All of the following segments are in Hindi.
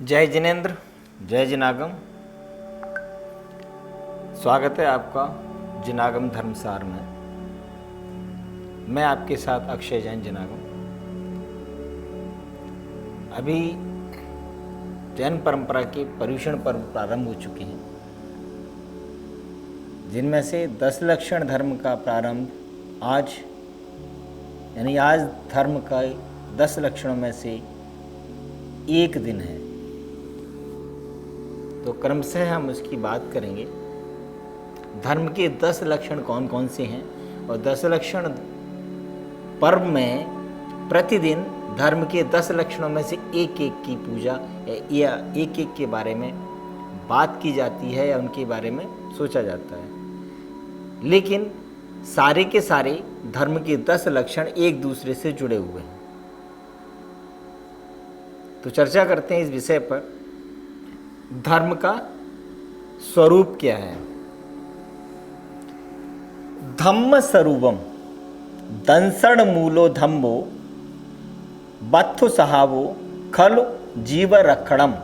जय जिनेन्द्र, जय जिनागम। स्वागत है आपका जिनागम धर्मसार में। मैं आपके साथ अक्षय जैन जिनागम। अभी जैन परंपरा के पर्युषण पर्व प्रारंभ हो चुके हैं, जिनमें से 10 लक्षण धर्म का प्रारंभ आज यानी आज धर्म का 10 लक्षणों में से एक दिन है। तो क्रमशः हम उसकी बात करेंगे। धर्म के 10 लक्षण कौन कौन से हैं और 10 लक्षण पर्व में प्रतिदिन धर्म के 10 लक्षणों में से एक एक की पूजा या एक एक के बारे में बात की जाती है या उनके बारे में सोचा जाता है। लेकिन सारे के सारे धर्म के 10 लक्षण एक दूसरे से जुड़े हुए हैं। तो चर्चा करते हैं इस विषय पर। धर्म का स्वरूप क्या है? धम्म स्वरूपम दंसण मूलो धम्मो बत्थु सहावो खलु जीव रक्षणम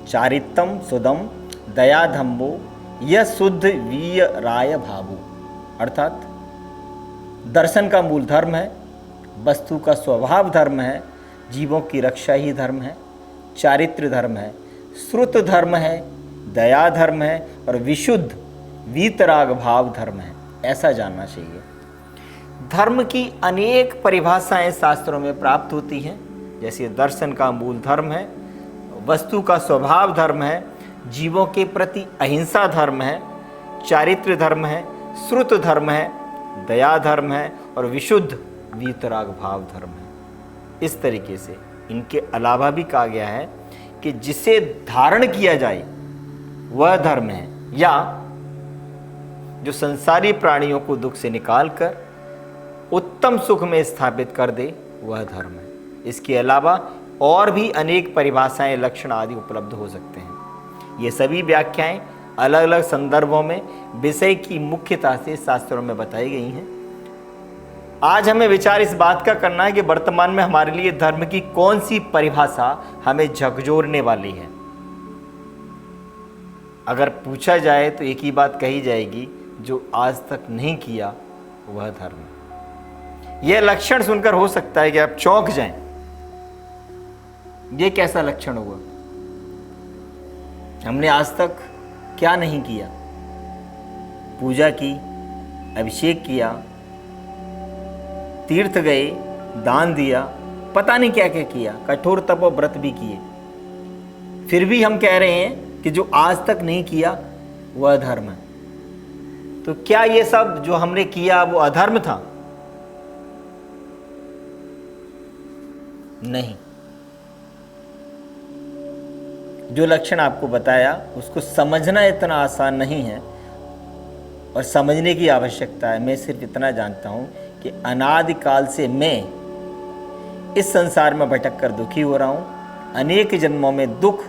चारित्रम सुदम दया धम्मो यह शुद्ध वीय राय भावो। अर्थात दर्शन का मूल धर्म है, वस्तु का स्वभाव धर्म है, जीवों की रक्षा ही धर्म है, चारित्र धर्म है, श्रुत धर्म है, दया धर्म है और विशुद्ध वीतराग भाव धर्म है। ऐसा जानना चाहिए। धर्म की अनेक परिभाषाएं शास्त्रों में प्राप्त होती हैं, जैसे दर्शन का मूल धर्म है, वस्तु का स्वभाव धर्म है, जीवों के प्रति अहिंसा धर्म है, चारित्र धर्म है, श्रुत धर्म है, दया धर्म है और विशुद्ध वीतराग भाव धर्म है। इस तरीके से इनके अलावा भी कहा गया है कि जिसे धारण किया जाए वह धर्म है, या जो संसारी प्राणियों को दुख से निकालकर उत्तम सुख में स्थापित कर दे वह धर्म है। इसके अलावा और भी अनेक परिभाषाएं, लक्षण आदि उपलब्ध हो सकते हैं। ये सभी व्याख्याएं अलग अलग संदर्भों में विषय की मुख्यता से शास्त्रों में बताई गई हैं। आज हमें विचार इस बात का करना है कि वर्तमान में हमारे लिए धर्म की कौन सी परिभाषा हमें झकझोरने वाली है। अगर पूछा जाए तो एक ही बात कही जाएगी, जो आज तक नहीं किया वह धर्म है। यह लक्षण सुनकर हो सकता है कि आप चौंक जाएं। यह कैसा लक्षण हुआ? हमने आज तक क्या नहीं किया? पूजा की, अभिषेक किया, तीर्थ गए, दान दिया, पता नहीं क्या क्या किया, कठोर तप और व्रत भी किए। फिर भी हम कह रहे हैं कि जो आज तक नहीं किया वह धर्म है। तो क्या ये सब जो हमने किया वो अधर्म था? नहीं। जो लक्षण आपको बताया उसको समझना इतना आसान नहीं है और समझने की आवश्यकता है। मैं सिर्फ इतना जानता हूं कि अनादिकाल से मैं इस संसार में भटक कर दुखी हो रहा हूं। अनेक जन्मों में दुख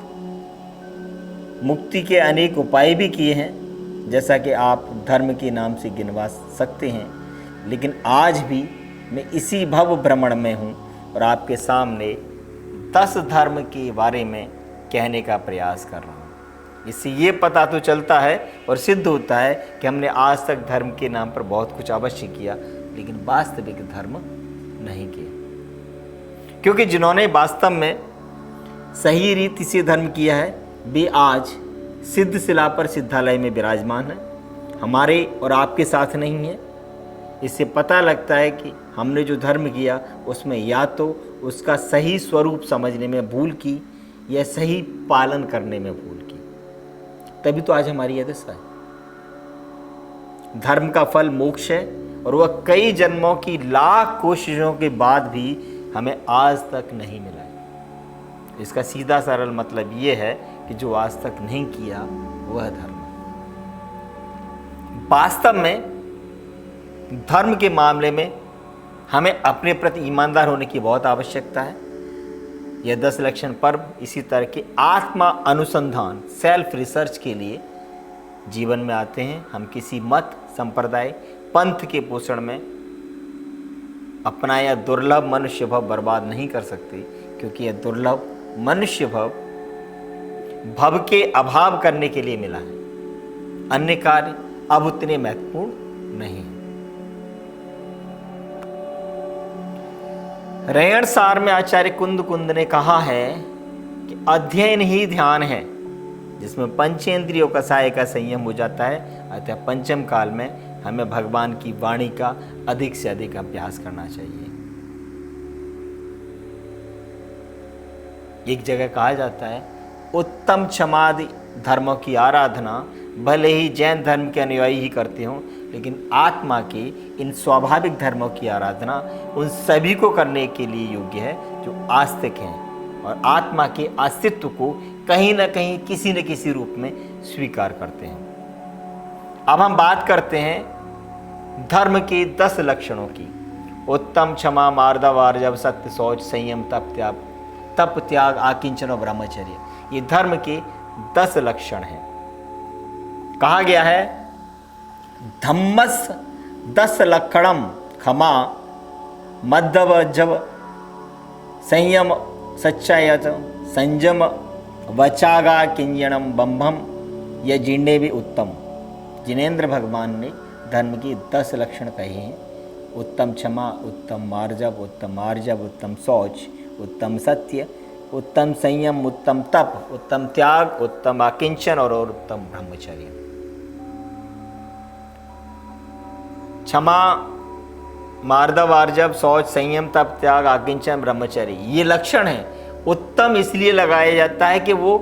मुक्ति के अनेक उपाय भी किए हैं, जैसा कि आप धर्म के नाम से गिनवा सकते हैं। लेकिन आज भी मैं इसी भव भ्रमण में हूं और आपके सामने 10 धर्म के बारे में कहने का प्रयास कर रहा हूं। इससे ये पता तो चलता है और सिद्ध होता है कि हमने आज तक धर्म के नाम पर बहुत कुछ अवश्य किया, लेकिन वास्तविक धर्म नहीं किया। क्योंकि जिन्होंने वास्तव में सही रीति से धर्म किया है वे आज सिद्ध शिला पर सिद्धालय में विराजमान है, हमारे और आपके साथ नहीं है। इससे पता लगता है कि हमने जो धर्म किया उसमें या तो उसका सही स्वरूप समझने में भूल की या सही पालन करने में भूल की, तभी तो आज हमारी यह दशा है। धर्म का फल मोक्ष है और वह कई जन्मों की लाख कोशिशों के बाद भी हमें आज तक नहीं मिला है। इसका सीधा सरल मतलब यह है कि जो आज तक नहीं किया वह धर्म है। वास्तव में धर्म के मामले में हमें अपने प्रति ईमानदार होने की बहुत आवश्यकता है। यह 10 लक्षण पर्व इसी तरह के आत्मा अनुसंधान, सेल्फ रिसर्च के लिए जीवन में आते हैं। हम किसी मत, संप्रदाय, पंथ के पोषण में अपना यह दुर्लभ मनुष्य भाव बर्बाद नहीं कर सकते, क्योंकि यह दुर्लभ मनुष्य भाव भव के अभाव करने के लिए मिला है। अन्य कार्य अब उतने महत्वपूर्ण नहीं है। रैयण सार में आचार्य कुंद ने कहा है कि अध्ययन ही ध्यान है, जिसमें पंचेंद्रियों का साय का संयम हो जाता है। अतः पंचम काल में हमें भगवान की वाणी का अधिक से अधिक अभ्यास करना चाहिए। एक जगह कहा जाता है, उत्तम क्षमादि धर्मों की आराधना भले ही जैन धर्म के अनुयायी ही करते हों, लेकिन आत्मा के इन स्वाभाविक धर्मों की आराधना उन सभी को करने के लिए योग्य है जो आस्तिक हैं और आत्मा के अस्तित्व को कहीं न कहीं किसी न किसी रूप में स्वीकार करते हैं। अब हम बात करते हैं धर्म के 10 लक्षणों की। उत्तम, क्षमा, मार्दव, आर्जव, सत्य, शौच, संयम, तप त्याग, आकिंचन और ब्रह्मचर्य, ये धर्म के 10 लक्षण हैं। कहा गया है धम्मस 10 लक्षणम क्षमा, मद्दव, जव, संयम, सच्चायत, संयम, वचागा, किंजनम, बंभम, यह जिन्ने भी उत्तम। जिनेन्द्र भगवान ने धर्म की 10 लक्षण कहे हैं। उत्तम क्षमा, उत्तम मार्जव, उत्तम आर्जव, उत्तम शौच, उत्तम सत्य, उत्तम संयम, उत्तम तप, उत्तम त्याग, उत्तम आकिंचन और उत्तम ब्रह्मचर्य। क्षमा, मार्दव, आर्जव, शौच, संयम, तप, त्याग, आकिंचन, ब्रह्मचर्य, ये लक्षण है। उत्तम इसलिए लगाया जाता है कि वो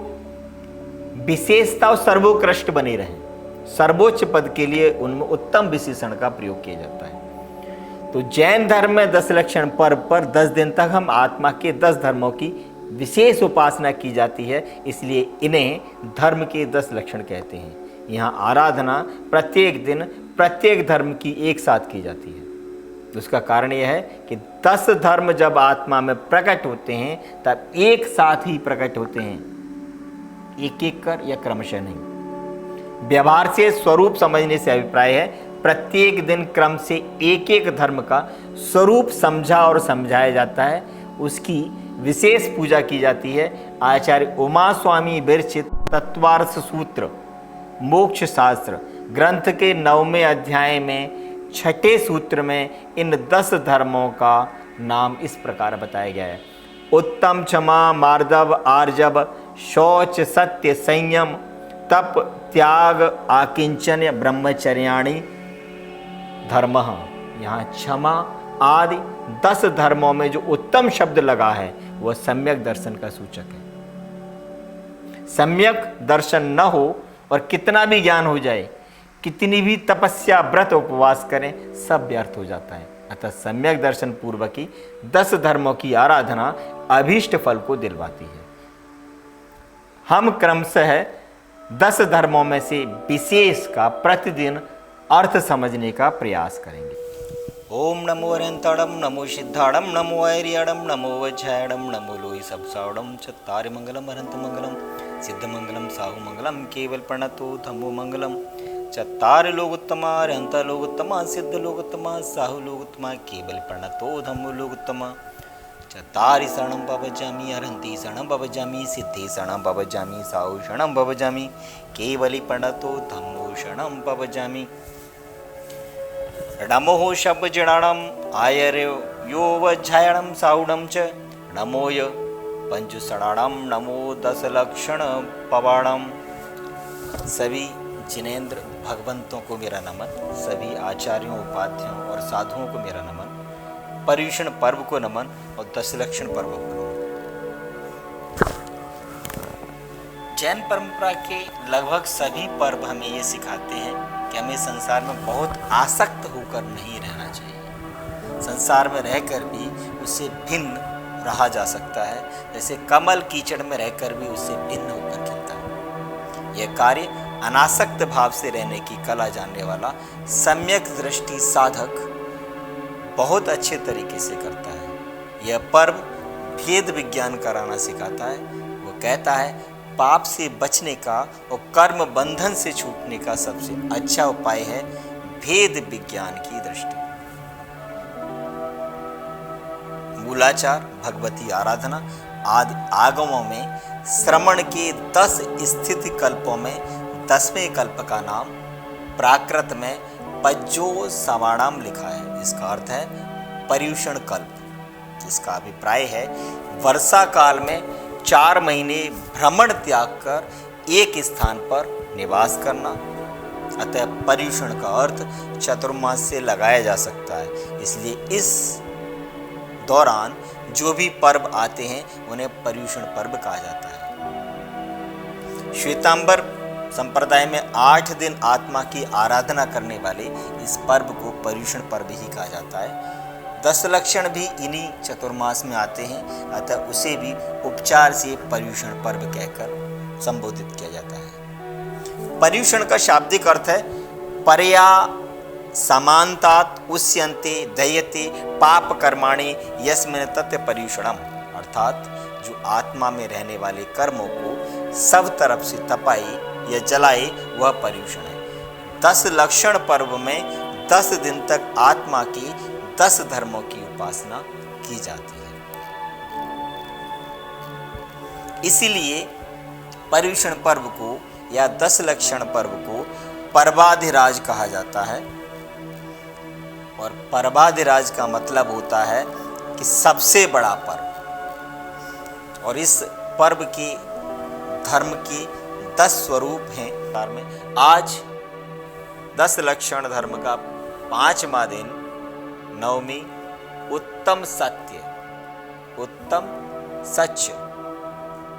विशेषता और सर्वोत्कृष्ट बने रहें। सर्वोच्च पद के लिए उनमें उत्तम विशेषण का प्रयोग किया जाता है। तो जैन धर्म में 10 लक्षण पर्व पर 10 दिन तक हम आत्मा के 10 धर्मों की विशेष उपासना की जाती है, इसलिए इन्हें धर्म के 10 लक्षण कहते हैं। यहाँ आराधना प्रत्येक दिन प्रत्येक धर्म की एक साथ की जाती है। उसका कारण यह है कि 10 धर्म जब आत्मा में प्रकट होते हैं तब एक साथ ही प्रकट होते हैं, एक एक कर या क्रमशः नहीं। व्यवहार से स्वरूप समझने से अभिप्राय है प्रत्येक दिन क्रम से एक एक धर्म का स्वरूप समझा और समझाया जाता है, उसकी विशेष पूजा की जाती है। आचार्य उमा स्वामी विरचित तत्वार्थ सूत्र मोक्ष शास्त्र ग्रंथ के 9वें अध्याय में 6ठे सूत्र में इन 10 धर्मों का नाम इस प्रकार बताया गया है। उत्तम, क्षमा, मार्दव, आर्जव, शौच, सत्य, संयम, तप, त्याग, आकिंचन, ब्रह्मचर्याणि धर्म। यहाँ क्षमा आदि 10 धर्मों में जो उत्तम शब्द लगा है वह सम्यक दर्शन का सूचक है। सम्यक दर्शन न हो और कितना भी ज्ञान हो जाए, कितनी भी तपस्या, व्रत, उपवास करें, सब व्यर्थ हो जाता है। अतः सम्यक दर्शन पूर्वक ही 10 धर्मों की आराधना अभीष्ट फल को दिलवाती है। हम क्रमशः 10 धर्मों में से विशेष का प्रतिदिन अर्थ समझने का प्रयास करेंगे। ओम नमो अरंताड़म, नमो सिद्धाड़म, नमो ऐरियाड़म, नमो वज्रायड़म, नमो लोहि सप्सावड़म, चत्तारि मंगलम अनंत मंगलम, सिद्ध मंगलम, साहु मंगलम, केवल प्रणतो धम्मो मंगलम, चत्तारि लोकोत्तमा, अरहंत लोकोत्तमा, सिद्ध लोकोत्तमा, साहु लोकोत्तमा, केवल प्रणतो धम्मो लोकोत्तमा, चत्तारि शरणं भवजामि, अरहन्ति शरणं भवजामि, सिद्धि शरणं भवजामि, साहु शरणं भवजामि, केवली प्रणतो धम्मो शरणं भवजामि। नमो शब्दजडाणम आयर्यो यो वज्रायणम साउडम च नमोय पंचुषणाणम, नमो 10 लक्षण पवाणम। सभी जिनेन्द्र भगवंतों को मेरा नमन, सभी आचार्यों, उपाध्यायों और साधुओं को मेरा नमन, पर्युषण पर्व को नमन और 10 लक्षण पर्व को नमन। जैन परंपरा के लगभग सभी पर्व हमें ये सिखाते हैं कि हमें संसार में बहुत आसक्त होकर नहीं रहना चाहिए। संसार में रहकर भी उससे भिन्न रहा जा सकता है, जैसे कमल कीचड़ में रहकर भी उससे भिन्न होकर खिलता है। यह कार्य अनासक्त भाव से रहने की कला जानने वाला सम्यक दृष्टि साधक बहुत अच्छे तरीके से करता है। यह पर्व भेद विज्ञान कराना सिखाता है। वो कहता है पाप से बचने का और कर्म बंधन से छूटने का सबसे अच्छा उपाय है भेद विज्ञान की दृष्टि। मूलाचार, भगवती आराधना आदि आगमों में श्रवण के 10 स्थिति कल्पों में 10वें कल्प का नाम प्राकृत में पज्जो सवाणाम लिखा है। इसका अर्थ है पर्यूषण कल्प। इसका अभिप्राय है वर्षा काल में 4 महीने भ्रमण त्याग कर एक स्थान पर निवास करना। अतः पर्यूषण का अर्थ चतुर्मास से लगाया जा सकता है। इसलिए इस दौरान जो भी पर्व आते हैं उन्हें पर्यूषण पर्व कहा जाता है। श्वेतांबर संप्रदाय में 8 दिन आत्मा की आराधना करने वाले इस पर्व को पर्यूषण पर्व ही कहा जाता है। 10 लक्षण भी इन्हीं चतुर्मास में आते हैं, अतः उसे भी उपचार से पर्यूषण पर्व कहकर संबोधित किया जाता है। पर्यूषण का शाब्दिक अर्थ है परया समानतात उस्यन्ते दयते पाप कर्माणि यस्मिन् तत् पर्यूषणम, अर्थात जो आत्मा में रहने वाले कर्मों को सब तरफ से तपाए या जलाए वह पर्यूषण है। 10 लक्षण पर्व में 10 दिन तक आत्मा की 10 धर्मों की उपासना की जाती है। इसीलिए पर्यूषण पर्व को या 10 लक्षण पर्व को पर्वाधिराज कहा जाता है। और पर्वाधिराज का मतलब होता है कि सबसे बड़ा पर्व। और इस पर्व की धर्म की 10 स्वरूप हैं। में आज 10 लक्षण धर्म का 5वां दिन नवमी उत्तम सत्य, उत्तम सच्च,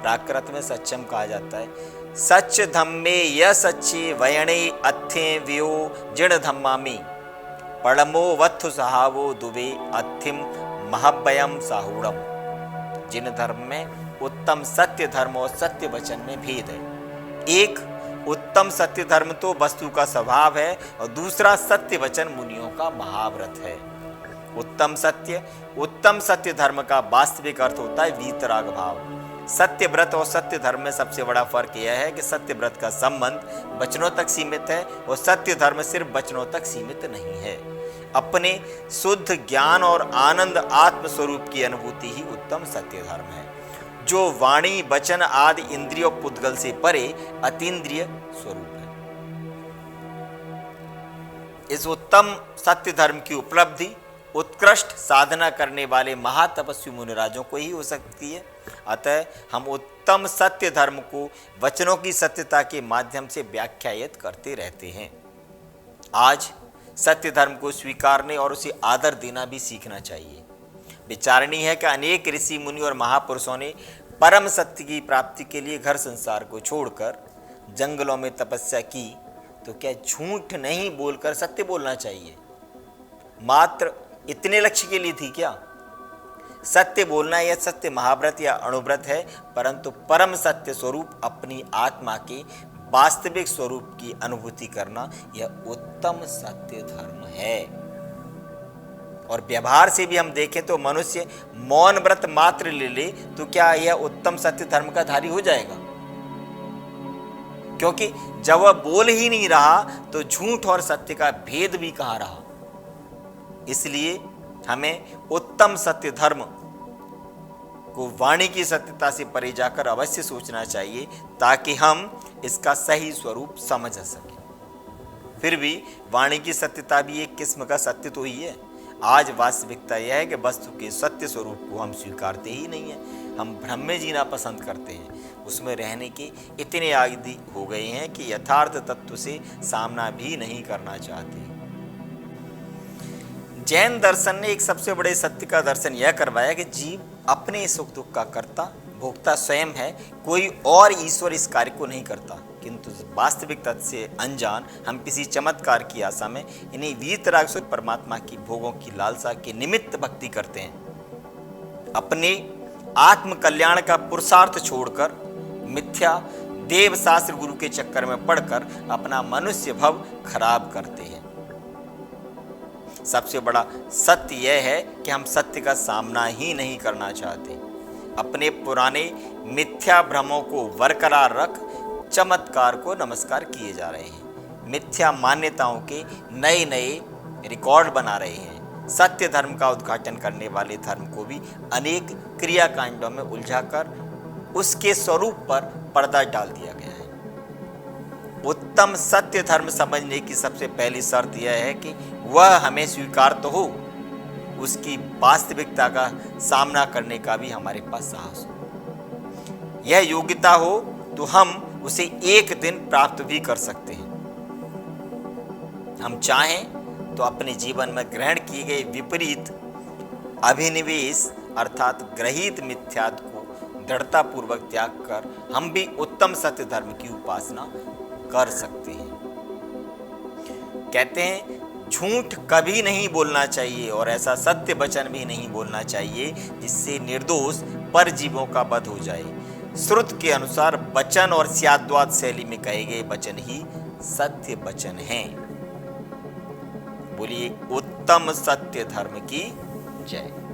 प्राकृत में सच्चम कहा जाता है। सच धम्मे य सच्चे वयणे अत्थे व्यो जिण धम्मामी पड़मो वत्थु सहावो दुबे अथिम महब्बयम साहूड़म। जिन धर्म में उत्तम सत्य धर्म और सत्य वचन में भेद है। एक उत्तम सत्य धर्म तो वस्तु का स्वभाव है और दूसरा सत्य वचन मुनियों का महाव्रत है। उत्तम सत्य धर्म का वास्तविक अर्थ होता है वीतराग भाव। सत्य व्रत और सत्य धर्म में सबसे बड़ा फर्क यह है कि सत्य व्रत का संबंध वचनों तक सीमित है और सत्य धर्म सिर्फ वचनों तक सीमित नहीं है। अपने शुद्ध ज्ञान और आनंद आत्म स्वरूप की अनुभूति ही उत्तम सत्य धर्म है, जो वाणी वचन आदि इंद्रियों पुद्गल से परे अतीन्द्रिय स्वरूप है। इस उत्तम सत्य धर्म की उपलब्धि उत्कृष्ट साधना करने वाले महातपस्वी मुनिराजों को ही हो सकती है। अतः हम उत्तम सत्य धर्म को वचनों की सत्यता के माध्यम से व्याख्यायित करते रहते हैं। आज सत्य धर्म को स्वीकारने और उसे आदर देना भी सीखना चाहिए। विचारणीय है कि अनेक ऋषि मुनि और महापुरुषों ने परम सत्य की प्राप्ति के लिए घर संसार को छोड़कर जंगलों में तपस्या की, तो क्या झूठ नहीं बोलकर सत्य बोलना चाहिए? मात्र इतने लक्ष्य के लिए थी क्या? सत्य बोलना यह सत्य महाव्रत या अणुव्रत है, परंतु परम सत्य स्वरूप अपनी आत्मा के वास्तविक स्वरूप की अनुभूति करना यह उत्तम सत्य धर्म है। और व्यवहार से भी हम देखें तो मनुष्य मौन व्रत मात्र ले ले तो क्या यह उत्तम सत्य धर्म का धारी हो जाएगा? क्योंकि जब वह बोल ही नहीं रहा तो झूठ और सत्य का भेद भी कहां रहा। इसलिए हमें उत्तम सत्य धर्म को वाणी की सत्यता से परे जाकर अवश्य सोचना चाहिए, ताकि हम इसका सही स्वरूप समझ सकें। फिर भी वाणी की सत्यता भी एक किस्म का सत्य तो ही है। आज वास्तविकता यह है कि वस्तु के सत्य स्वरूप को हम स्वीकारते ही नहीं है। हम भ्रम में जीना पसंद करते हैं, उसमें रहने के इतने आदी हो गए हैं कि यथार्थ तत्व से सामना भी नहीं करना चाहते। जैन दर्शन ने एक सबसे बड़े सत्य का दर्शन यह करवाया कि जीव अपने सुख दुख का कर्ता भोक्ता स्वयं है, कोई और ईश्वर इस कार्य को नहीं करता। किंतु वास्तविक तत्व से अनजान हम किसी चमत्कार की आशा में इन्हीं वीतराग से परमात्मा की भोगों की लालसा के निमित्त भक्ति करते हैं। अपने आत्म कल्याण का पुरुषार्थ छोड़कर मिथ्या देव शास्त्र गुरु के चक्कर में पड़कर अपना मनुष्य भव खराब करते हैं। सबसे बड़ा सत्य यह है कि हम सत्य का सामना ही नहीं करना चाहते। अपने पुराने मिथ्या भ्रमों को बरकरार रख चमत्कार को नमस्कार किए जा रहे हैं। मिथ्या मान्यताओं के नए नए रिकॉर्ड बना रहे हैं। सत्य धर्म का उद्घाटन करने वाले धर्म को भी अनेक क्रियाकांडों में उलझाकर उसके स्वरूप पर पर्दा डाल दिया गया है। उत्तम सत्य धर्म समझने की सबसे पहली शर्त यह है कि वह हमें स्वीकार तो हो, उसकी वास्तविकता का सामना करने का भी हमारे पास साहस हो। यह योग्यता हो तो हम उसे एक दिन प्राप्त भी कर सकते हैं। हम चाहें तो अपने जीवन में ग्रहण किए गए विपरीत अभिनिवेश अर्थात ग्रहित मिथ्यात्व को दृढ़ता पूर्वक त्याग कर हम भी उत्तम सत्य धर्म की उपासना कर सकते हैं। कहते हैं झूठ कभी नहीं बोलना चाहिए और ऐसा सत्य वचन भी नहीं बोलना चाहिए जिससे निर्दोष परजीवों का वध हो जाए। श्रुत के अनुसार वचन और स्याद्वाद शैली में कहे गए वचन ही सत्य वचन हैं। बोलिए उत्तम सत्य धर्म की जय।